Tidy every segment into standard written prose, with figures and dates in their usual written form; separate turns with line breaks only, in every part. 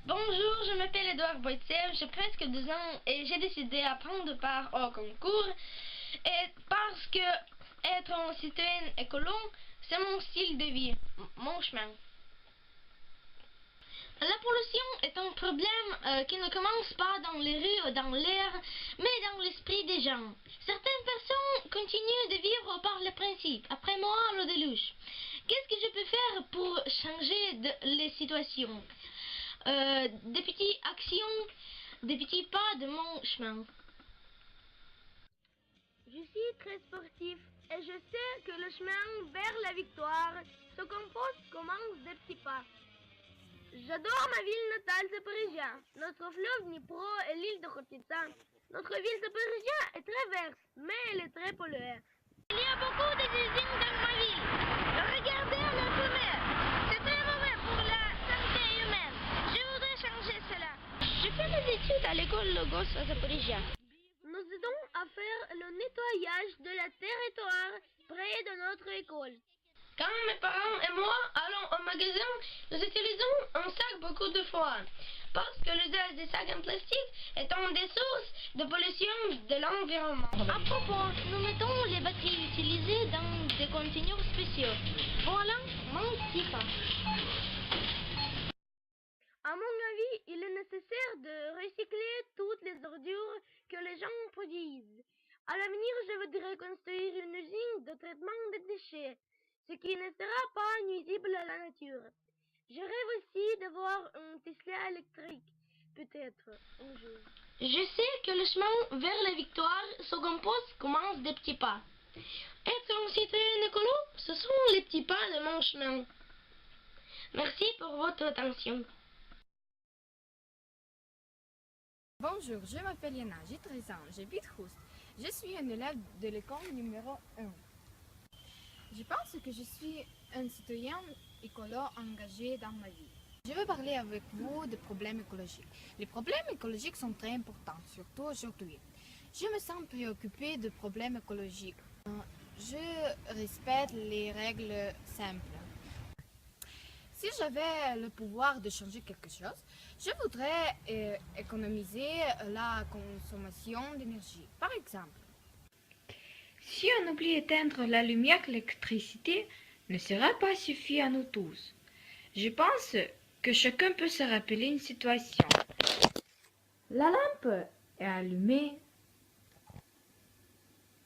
Bonjour, je m'appelle Edouard Boitsev, j'ai presque 2 ans et j'ai décidé à prendre part au concours et parce que être un citoyen écolo, c'est mon style de vie, mon chemin. La pollution est un problème qui ne commence pas dans les rues ou dans l'air, mais dans l'esprit des gens. Certaines personnes continuent de vivre par le principe, après moi le déluge. Qu'est-ce que je peux faire pour changer les situations? Des petites actions, des petits pas de mon chemin.
Je suis très sportif et je sais que le chemin vers la victoire se compose commence des petits pas. J'adore ma ville natale Zaporizhia. Notre fleuve Dnipro est l'île de Khotitsa. Notre ville Zaporizhia est très verte, mais elle est très polluée. Il y a beaucoup de usines dans ma ville. Regardez la fumée. C'est très mauvais pour la santé humaine. Je voudrais changer cela.
Je fais mes études à l'école Logos à Zaporizhia.
Nous aidons à faire le nettoyage de la territoire près de notre école.
Quand mes parents et moi allons au magasin, nous utilisons un sac beaucoup de fois. Parce que l'usage des sacs en plastique est une des sources de pollution de l'environnement. À propos, nous mettons les batteries utilisées dans des conteneurs spéciaux. Voilà mon petit pas.
À mon avis, il est nécessaire de recycler toutes les ordures que les gens produisent. À l'avenir, je voudrais construire une usine de traitement des déchets, ce qui ne sera pas nuisible à la nature. Je rêve aussi d'avoir un Tesla électrique, peut-être, un jour.
Je sais que le chemin vers la victoire se compose commence des petits pas. Être un citoyen écolo, ce sont les petits pas de mon chemin. Merci pour votre attention.
Bonjour, je m'appelle Yana, j'ai 13 ans, j'habite Khoust. Je suis un élève de l'école numéro 1. Je pense que je suis un citoyen écolo engagé dans ma vie. Je veux parler avec vous des problèmes écologiques. Les problèmes écologiques sont très importants, surtout aujourd'hui. Je me sens préoccupée de problèmes écologiques. Je respecte les règles simples. Si j'avais le pouvoir de changer quelque chose, je voudrais économiser la consommation d'énergie. Par exemple, si on oublie d'éteindre la lumière, l'électricité ne sera pas suffisante à nous tous. Je pense que chacun peut se rappeler une situation. La lampe est allumée,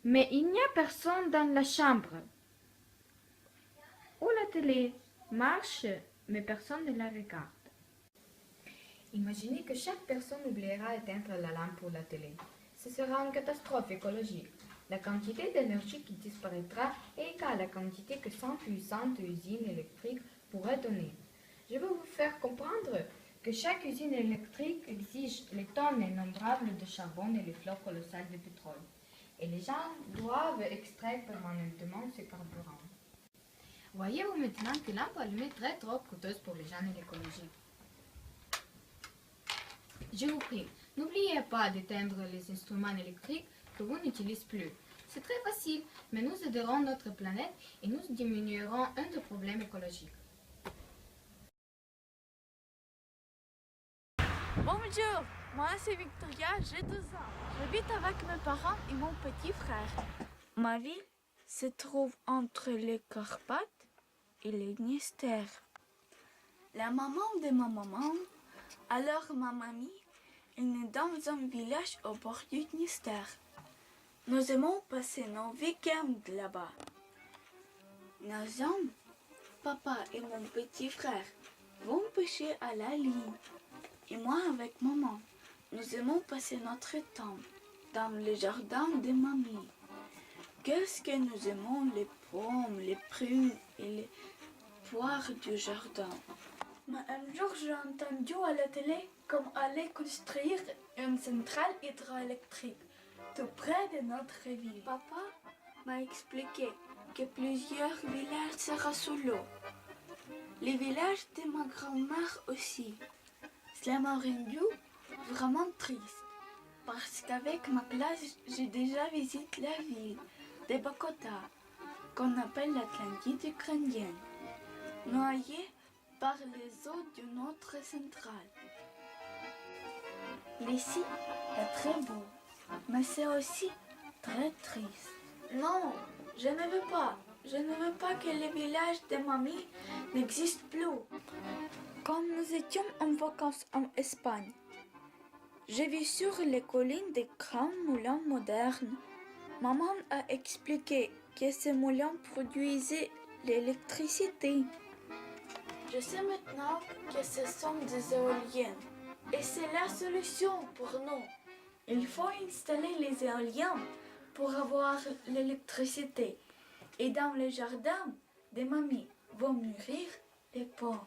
mais il n'y a personne dans la chambre. Ou la télé marche, mais personne ne la regarde. Imaginez que chaque personne oubliera d'éteindre la lampe ou la télé. Ce sera une catastrophe écologique. La quantité d'énergie qui disparaîtra est égale à la quantité que 100 puissantes usines électriques pourraient donner. Je veux vous faire comprendre que chaque usine électrique exige les tonnes innombrables de charbon et les flots colossales de pétrole. Et les gens doivent extraire permanentement ce carburant. Voyez-vous maintenant que lampe allumée est très trop coûteuse pour les gens et l'écologie. Je vous prie, n'oubliez pas d'éteindre les instruments électriques que vous n'utilisez plus. C'est très facile, mais nous aiderons notre planète et nous diminuerons un des problèmes écologiques.
Bonjour, moi c'est Victoria, j'ai 12 ans. J'habite avec mes parents et mon petit frère. Ma ville se trouve entre les Carpates et les Dniester. La maman de ma maman, alors ma mamie, est née dans un village au bord du Dniester. Nous aimons passer nos week-ends là-bas. Nos hommes, papa et mon petit frère, vont pêcher à la ligne. Et moi avec maman, nous aimons passer notre temps dans le jardin de mamie. Qu'est-ce que nous aimons les pommes, les prunes et les poires du jardin. Mais un jour j'ai entendu à la télé qu'on allait construire une centrale hydroélectrique tout près de notre ville. Papa m'a expliqué que plusieurs villages seraient sous l'eau. Les villages de ma grand-mère aussi. Cela m'a rendu vraiment triste, parce qu'avec ma classe, j'ai déjà visité la ville de Bogota, qu'on appelle l'Atlantide ukrainienne, noyée par les eaux d'une autre centrale. L'ici est très beau, mais c'est aussi très triste. Non, je ne veux pas. Je ne veux pas que le village de mamie n'existe plus. Quand nous étions en vacances en Espagne, j'ai vu sur les collines des grands moulins modernes. Maman a expliqué que ces moulins produisaient l'électricité. Je sais maintenant que ce sont des éoliennes. Et c'est la solution pour nous. Il faut installer les éoliennes pour avoir l'électricité. Et dans le jardin de mamie vont mûrir les pommes.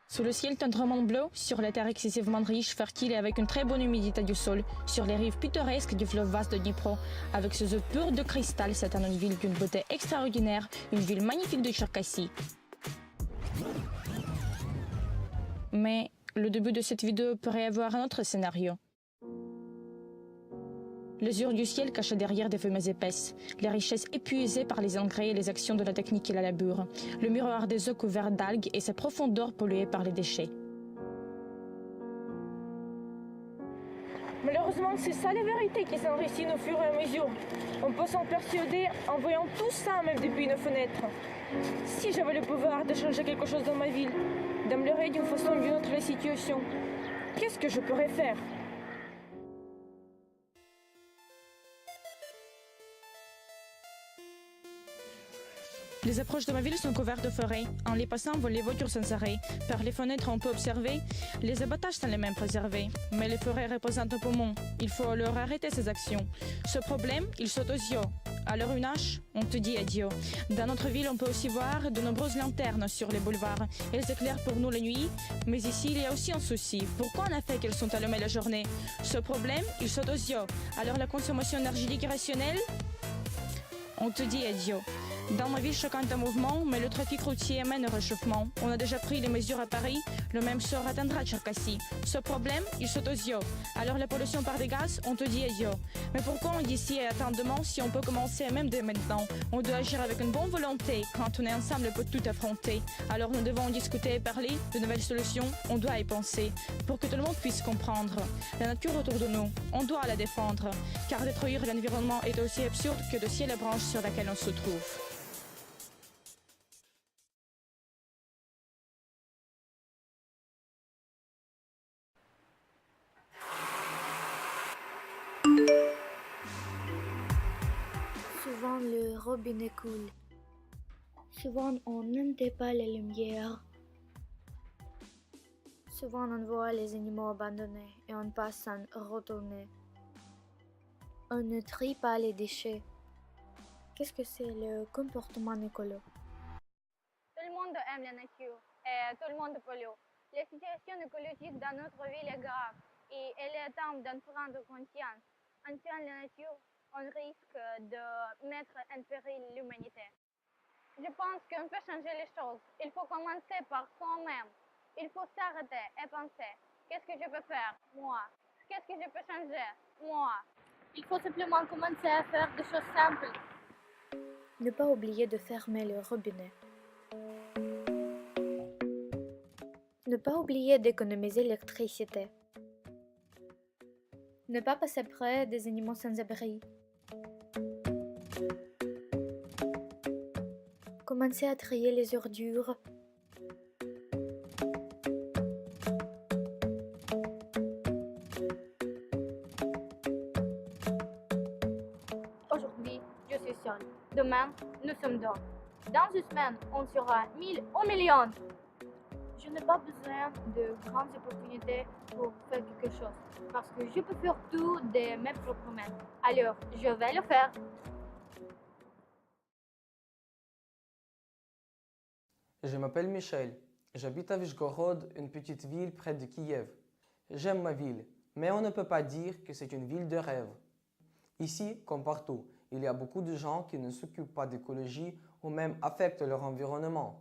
Sous le ciel tendrement bleu, sur la terre excessivement riche, fertile et avec une très bonne humidité du sol, sur les rives pittoresques du fleuve vaste de Dnipro, avec ses eaux pures de cristal, c'est une ville d'une beauté extraordinaire, une ville magnifique de Tcherkassy. Mais le début de cette vidéo pourrait avoir un autre scénario. L'azur du ciel caché derrière des fumées épaisses, les richesses épuisées par les engrais et les actions de la technique et la labour, le miroir des eaux couverts d'algues et ses profondeurs polluées par les déchets.
Malheureusement, c'est ça la vérité qui s'enrichit au fur et à mesure. On peut s'en persuader en voyant tout ça même depuis une fenêtre. Si j'avais le pouvoir de changer quelque chose dans ma ville, d'améliorer d'une façon ou d'une autre la situation, qu'est-ce que je pourrais faire ?
Les approches de ma ville sont couvertes de forêts. En les passant, volent les voitures sans arrêt. Par les fenêtres, on peut observer les abattages sont les mêmes préservés. Mais les forêts représentent un poumon. Il faut alors arrêter ces actions. Ce problème, il saute aux yeux. Alors une hache, on te dit adieu. Dans notre ville, on peut aussi voir de nombreuses lanternes sur les boulevards. Elles éclairent pour nous la nuit. Mais ici, il y a aussi un souci. Pourquoi on a fait qu'elles sont allumées la journée? Ce problème, il saute aux yeux. Alors la consommation énergétique rationnelle, on te dit adieu. Dans ma ville, chacun est en mouvement, mais le trafic routier amène au réchauffement. On a déjà pris les mesures à Paris, le même sort atteindra Tcherkassy. Ce problème, il saute aux yeux. Alors la pollution par des gaz, on te dit adieu. Mais pourquoi on dit si attendement si on peut commencer même dès maintenant? On doit agir avec une bonne volonté. Quand on est ensemble, on peut tout affronter. Alors nous devons discuter et parler de nouvelles solutions. On doit y penser pour que tout le monde puisse comprendre. La nature autour de nous, on doit la défendre. Car détruire l'environnement est aussi absurde que de scier la branche sur laquelle on se trouve.
Souvent le robinet coule. Souvent on n'entend pas les lumières. Souvent on voit les animaux abandonnés et on passe sans retourner. On ne trie pas les déchets. Qu'est-ce que c'est le comportement écolo?
Tout le monde aime la nature et tout le monde pollue. La situation écologique dans notre ville est grave et il est temps d'en prendre conscience. En tuant la nature, on risque de mettre en péril l'humanité. Je pense qu'on peut changer les choses. Il faut commencer par soi-même. Il faut s'arrêter et penser. Qu'est-ce que je peux faire, moi? Qu'est-ce que je peux changer, moi? Il faut simplement commencer à faire des choses simples.
Ne pas oublier de fermer le robinet. Ne pas oublier d'économiser l'électricité. Ne pas passer près des animaux sans abri. Commencer à trier les ordures.
Aujourd'hui, je suis seule. Demain, nous sommes deux. Dans une semaine, on sera 1000 ou millions. Je n'ai pas besoin de grandes opportunités pour faire quelque chose, parce que je peux faire tout de mes propres mains. Alors, je vais le faire.
Je m'appelle Michel. J'habite à Vyshgorod, une petite ville près de Kiev. J'aime ma ville, mais on ne peut pas dire que c'est une ville de rêve. Ici, comme partout, il y a beaucoup de gens qui ne s'occupent pas d'écologie ou même affectent leur environnement.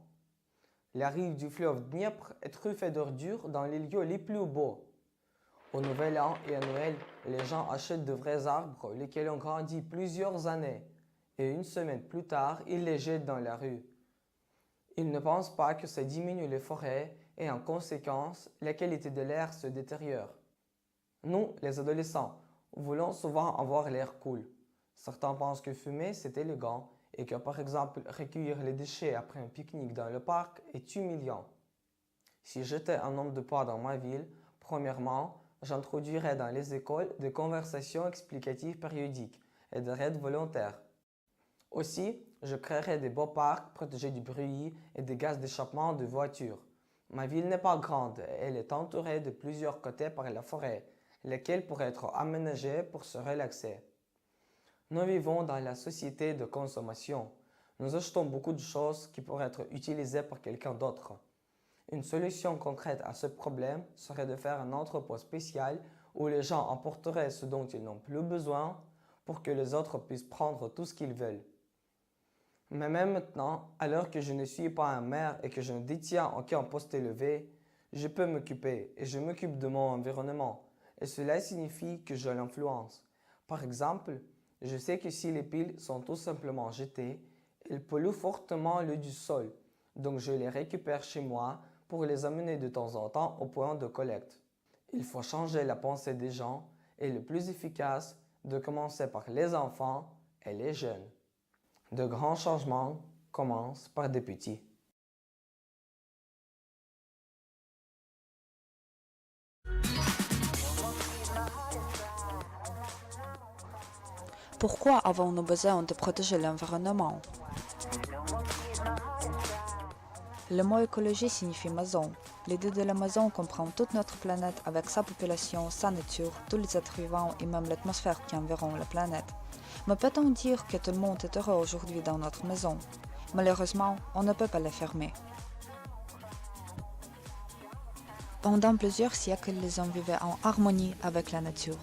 La rive du fleuve Dniepr est truffée d'ordures dans les lieux les plus beaux. Au Nouvel An et à Noël, les gens achètent de vrais arbres, lesquels ont grandi plusieurs années. et une semaine plus tard, ils les jettent dans la rue. Ils ne pensent pas que ça diminue les forêts et en conséquence, la qualité de l'air se détériore. Nous, les adolescents, voulons souvent avoir l'air cool. Certains pensent que fumer, c'est élégant et que par exemple, recueillir les déchets après un pique-nique dans le parc est humiliant. Si j'étais un homme de poids dans ma ville, premièrement, j'introduirais dans les écoles des conversations explicatives périodiques et des raids volontaires. Aussi, je créerais des beaux parcs protégés du bruit et des gaz d'échappement de voitures. Ma ville n'est pas grande et elle est entourée de plusieurs côtés par la forêt, lesquelles pourraient être aménagées pour se relaxer. Nous vivons dans la société de consommation. Nous achetons beaucoup de choses qui pourraient être utilisées par quelqu'un d'autre. Une solution concrète à ce problème serait de faire un entrepôt spécial où les gens emporteraient ce dont ils n'ont plus besoin pour que les autres puissent prendre tout ce qu'ils veulent. Mais même maintenant, alors que je ne suis pas un maire et que je ne détiens aucun poste élevé, je peux m'occuper et je m'occupe de mon environnement et cela signifie que je l'influence. Par exemple, je sais que si les piles sont tout simplement jetées, elles polluent fortement l'eau du sol, donc je les récupère chez moi pour les amener de temps en temps au point de collecte. Il faut changer la pensée des gens et le plus efficace, de commencer par les enfants et les jeunes. De grands changements commencent par des petits.
Pourquoi avons-nous besoin de protéger l'environnement? Le mot écologie signifie maison. L'idée de la maison comprend toute notre planète avec sa population, sa nature, tous les êtres vivants et même l'atmosphère qui environne la planète. Mais peut-on dire que tout le monde est heureux aujourd'hui dans notre maison? Malheureusement, on ne peut pas la fermer. Pendant plusieurs siècles, les hommes vivaient en harmonie avec la nature.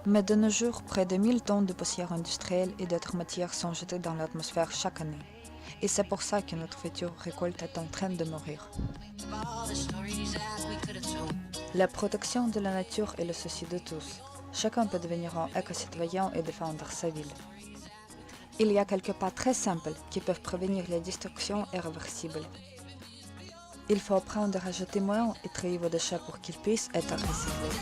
Mais de nos jours, près de 1000 tonnes de poussière industrielle et d'autres matières sont jetées dans l'atmosphère chaque année. Et c'est pour ça que notre future récolte est en train de mourir. La protection de la nature est le souci de tous. Chacun peut devenir un éco-citoyen et défendre sa ville. Il y a quelques pas très simples qui peuvent prévenir les destructions irréversibles. Il faut apprendre à jeter moins et trier vos déchets pour qu'ils puissent être recyclés.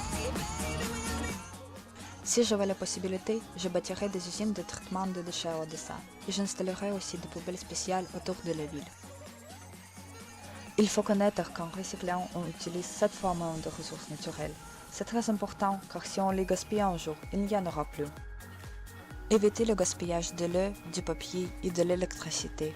Si j'avais la possibilité, je bâtirais des usines de traitement de déchets au dessin et j'installerais aussi des poubelles spéciales autour de la ville. Il faut connaître qu'en recyclant, on utilise 7 fois moins de ressources naturelles. C'est très important car si on les gaspille un jour, il n'y en aura plus. Évitez le gaspillage de l'eau, du papier et de l'électricité.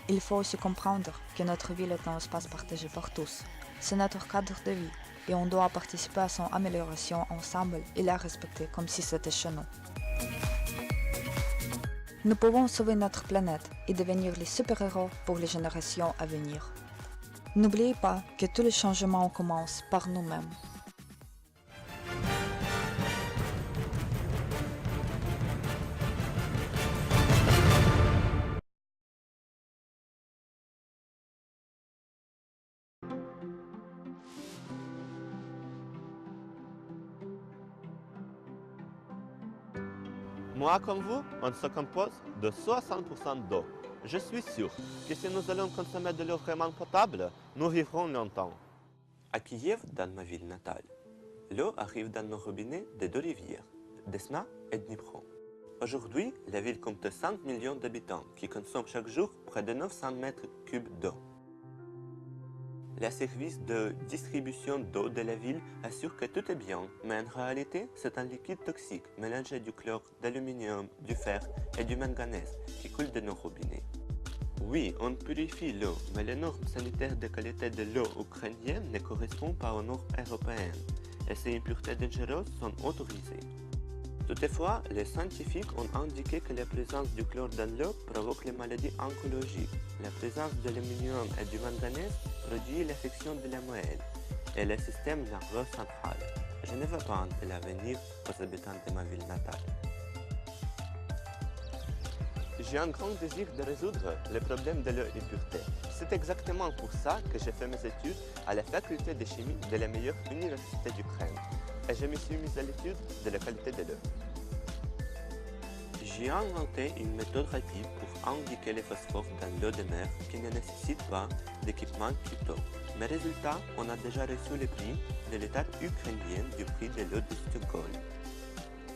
Il faut aussi comprendre que notre ville est un espace partagé par tous. C'est notre cadre de vie et on doit participer à son amélioration ensemble et la respecter comme si c'était chez nous. Nous pouvons sauver notre planète et devenir les super-héros pour les générations à venir. N'oubliez pas que tous les changements commencent par nous-mêmes.
Moi comme vous, on se compose de 60% d'eau. Je suis sûr que si nous allons consommer de l'eau vraiment potable, nous vivrons longtemps. À Kiev, dans ma ville natale, l'eau arrive dans nos robinets des deux rivières, Desna et Dnipro. Aujourd'hui, la ville compte 5 millions d'habitants qui consomment chaque jour près de 900 mètres cubes d'eau. Le service de distribution d'eau de la ville assure que tout est bien, mais en réalité, c'est un liquide toxique mélangé du chlore, d'aluminium, du fer et du manganèse qui coule de nos robinets. Oui, on purifie l'eau, mais les normes sanitaires de qualité de l'eau ukrainienne ne correspondent pas aux normes européennes, et ces impuretés dangereuses sont autorisées. Toutefois, les scientifiques ont indiqué que la présence du chlore dans l'eau provoque les maladies oncologiques. La présence de l'aluminium et du manganèse produit l'affection de la moelle et le système nerveux central. Je ne veux pas de l'avenir aux habitants de ma ville natale. J'ai un grand désir de résoudre le problème de l'eau et pureté. C'est exactement pour ça que j'ai fait mes études à la faculté de chimie de la meilleure université d'Ukraine. Et je me suis mis à l'étude de la qualité de l'eau. J'ai inventé une méthode rapide pour indiquer les phosphores dans l'eau de mer qui ne nécessite pas d'équipement crypto. Mes résultats, on a déjà reçu le prix de l'État ukrainien du prix de l'eau de Stockholm.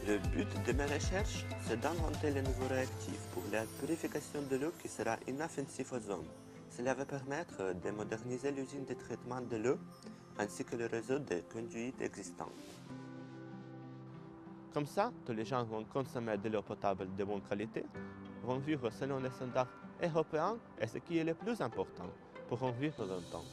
Le but de mes recherches, c'est d'inventer les nouveaux réactifs pour la purification de l'eau qui sera inoffensif aux hommes. Cela va permettre de moderniser l'usine de traitement de l'eau ainsi que le réseau de conduites existants. Comme ça, tous les gens vont consommer de l'eau potable de bonne qualité, vont vivre selon les standards européens et ce qui est le plus important, pourront vivre longtemps.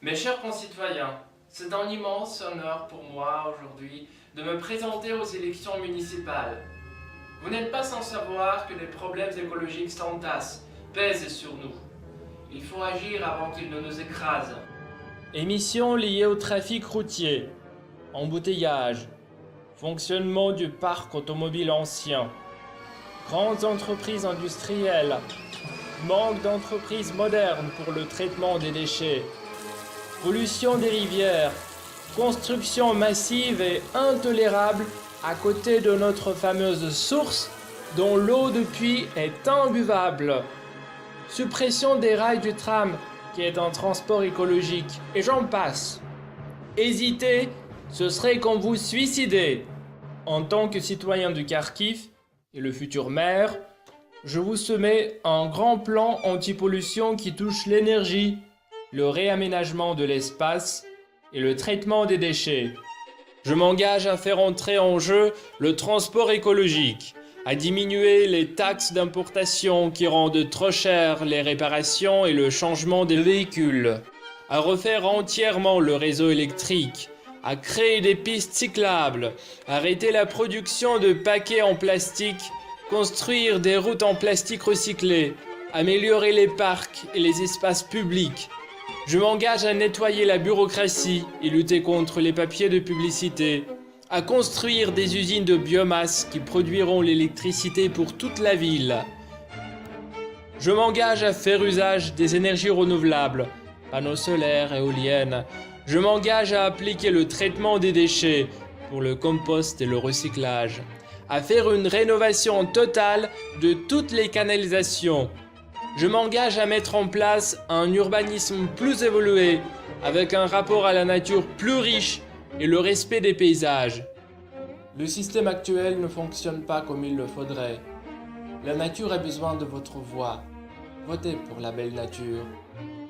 Mes chers concitoyens, c'est un immense honneur pour moi aujourd'hui de me présenter aux élections municipales. Vous n'êtes pas sans savoir que les problèmes écologiques s'entassent, pèsent sur nous. Il faut agir avant qu'ils ne nous écrasent. Émissions liées au trafic routier, embouteillage, fonctionnement du parc automobile ancien, grandes entreprises industrielles, manque d'entreprises modernes pour le traitement des déchets, pollution des rivières, construction massive et intolérable à côté de notre fameuse source dont l'eau de puits est imbuvable. Suppression des rails du tram qui est un transport écologique et j'en passe. Hésiter, ce serait comme vous suicider. En tant que citoyen de Kharkiv et le futur maire, je vous soumets un grand plan anti-pollution qui touche l'énergie, le réaménagement de l'espace et le traitement des déchets. Je m'engage à faire entrer en jeu le transport écologique, à diminuer les taxes d'importation qui rendent trop chères les réparations et le changement des véhicules, à refaire entièrement le réseau électrique, à créer des pistes cyclables, arrêter la production de paquets en plastique, construire des routes en plastique recyclé, améliorer les parcs et les espaces publics. Je m'engage à nettoyer la bureaucratie et lutter contre les papiers de publicité, à construire des usines de biomasse qui produiront l'électricité pour toute la ville. Je m'engage à faire usage des énergies renouvelables, panneaux solaires, éoliennes. Je m'engage à appliquer le traitement des déchets pour le compost et le recyclage, à faire une rénovation totale de toutes les canalisations. Je m'engage à mettre en place un urbanisme plus évolué, avec un rapport à la nature plus riche et le respect des paysages. Le système actuel ne fonctionne pas comme il le faudrait. La nature a besoin de votre voix. Votez pour la belle nature.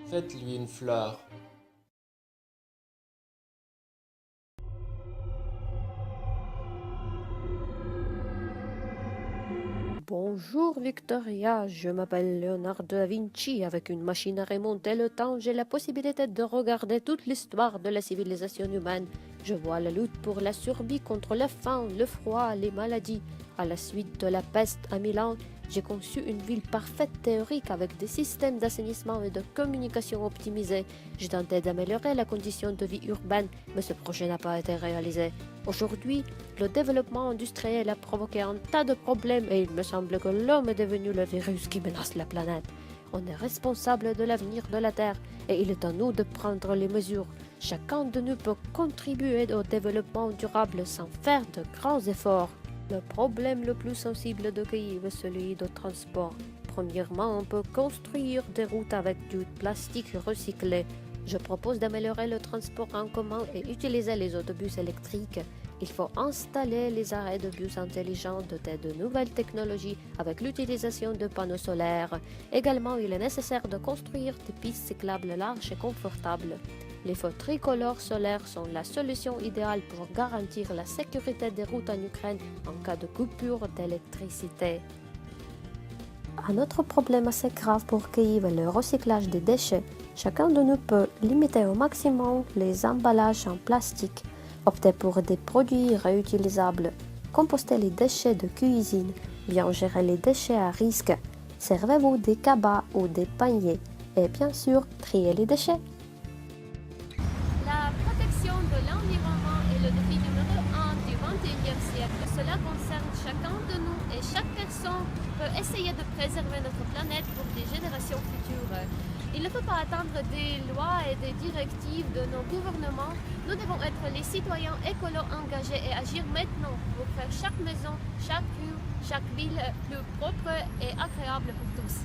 Faites-lui une fleur.
Bonjour Victoria, je m'appelle Leonardo da Vinci. Avec une machine à remonter le temps, j'ai la possibilité de regarder toute l'histoire de la civilisation humaine. Je vois la lutte pour la survie contre la faim, le froid, les maladies. À la suite de la peste à Milan, j'ai conçu une ville parfaite théorique avec des systèmes d'assainissement et de communication optimisés. J'ai tenté d'améliorer la condition de vie urbaine, mais ce projet n'a pas été réalisé. Aujourd'hui, le développement industriel a provoqué un tas de problèmes et il me semble que l'homme est devenu le virus qui menace la planète. On est responsable de l'avenir de la Terre et il est à nous de prendre les mesures. Chacun de nous peut contribuer au développement durable sans faire de grands efforts. Le problème le plus sensible de Kyiv est celui du transport. Premièrement, on peut construire des routes avec du plastique recyclé. Je propose d'améliorer le transport en commun et utiliser les autobus électriques. Il faut installer les arrêts de bus intelligents dotés de nouvelles technologies avec l'utilisation de panneaux solaires. Également, il est nécessaire de construire des pistes cyclables larges et confortables. Les feux tricolores solaires sont la solution idéale pour garantir la sécurité des routes en Ukraine en cas de coupure d'électricité. Un autre problème assez grave pour Kyiv est le recyclage des déchets. Chacun de nous peut limiter au maximum les emballages en plastique, opter pour des produits réutilisables, composter les déchets de cuisine, bien gérer les déchets à risque, servez-vous des cabas ou des paniers et bien sûr trier les déchets.
La protection de l'environnement est le défi numéro 1 du XXIe siècle. Cela concerne chacun de nous et chaque personne
peut essayer de préserver notre planète pour des générations futures. Il ne faut pas attendre des lois et des directives de nos gouvernements. Nous devons être les citoyens écolos engagés et agir maintenant pour faire chaque maison, chaque rue, chaque ville plus propre et agréable pour tous.